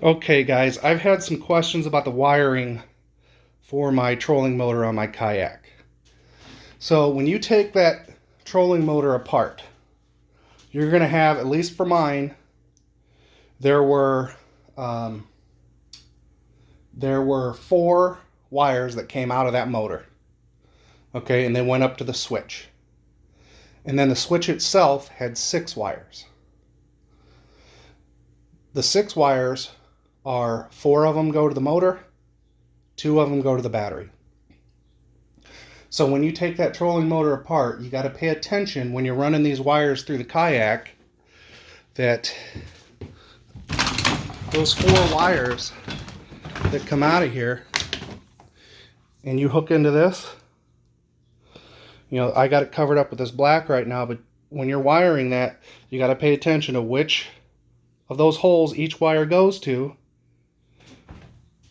Okay guys, I've had some questions about the wiring for my trolling motor on my kayak. So when you take that trolling motor apart, you're going to have, at least for mine, there were four wires that came out of that motor. Okay, and they went up to the switch. And then the switch itself had 6 wires. The 6 wires are 4 of them go to the motor, 2 of them go to the battery. So when you take that trolling motor apart, you got to pay attention when you're running these wires through the kayak that those 4 wires that come out of here and you hook into this, you know, I got it covered up with this black right now, but when you're wiring that, you got to pay attention to which of those holes each wire goes to,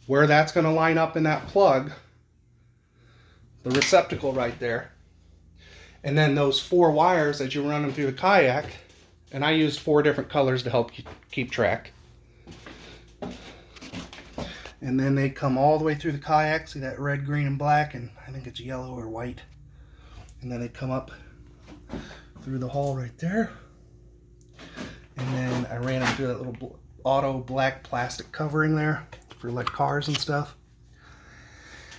where that's going to line up in that plug, the receptacle right there. And then those 4 wires as you run them through the kayak, and I used 4 different colors to help keep track. And then they come all the way through the kayak. See that red, green, and black, and I think it's yellow or white. And then they come up through the hole right there. And then I ran them through that little auto black plastic covering there for like cars and stuff.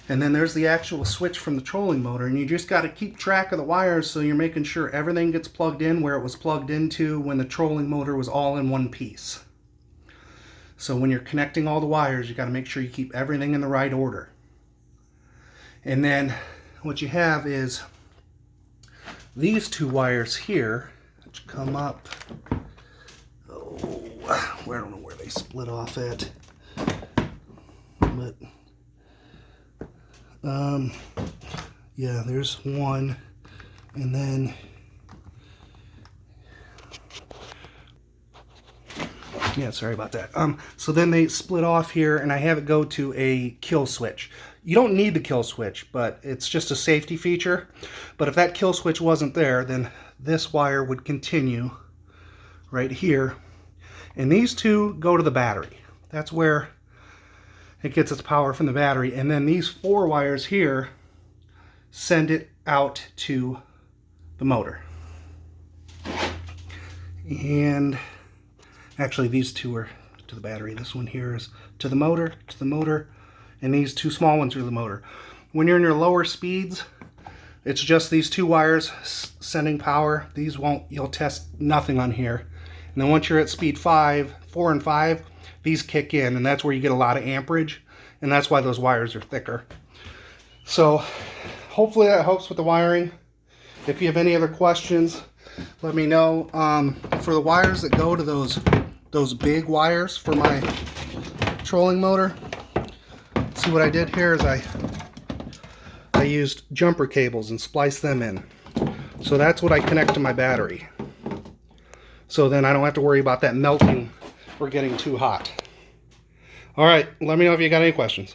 And then there's the actual switch from the trolling motor, and you just got to keep track of the wires so you're making sure everything gets plugged in where it was plugged into when the trolling motor was all in one piece. So when you're connecting all the wires, you got to make sure you keep everything in the right order. And then what you have is these 2 wires here, which come up, I don't know where they split off at, but yeah, there's one, and then yeah, sorry about that. So then they split off here, and I have it go to a kill switch. You don't need the kill switch, but it's just a safety feature. But if that kill switch wasn't there, then this wire would continue right here, and these 2 go to the battery. That's where it gets its power from the battery. And then these 4 wires here send it out to the motor. And actually these 2 are to the battery. This one here is to the motor, and these 2 small ones are to the motor. When you're in your lower speeds, it's just these 2 wires sending power. These won't, you'll test nothing on here. And then once you're at speed 4 and 5, these kick in, and that's where you get a lot of amperage, and that's why those wires are thicker. So hopefully that helps with the wiring. If you have any other questions, let me know. For the wires that go to those big wires for my trolling motor, see what I did here is I used jumper cables and spliced them in. So that's what I connect to my battery. So then I don't have to worry about that melting or getting too hot. All right, let me know if you got any questions.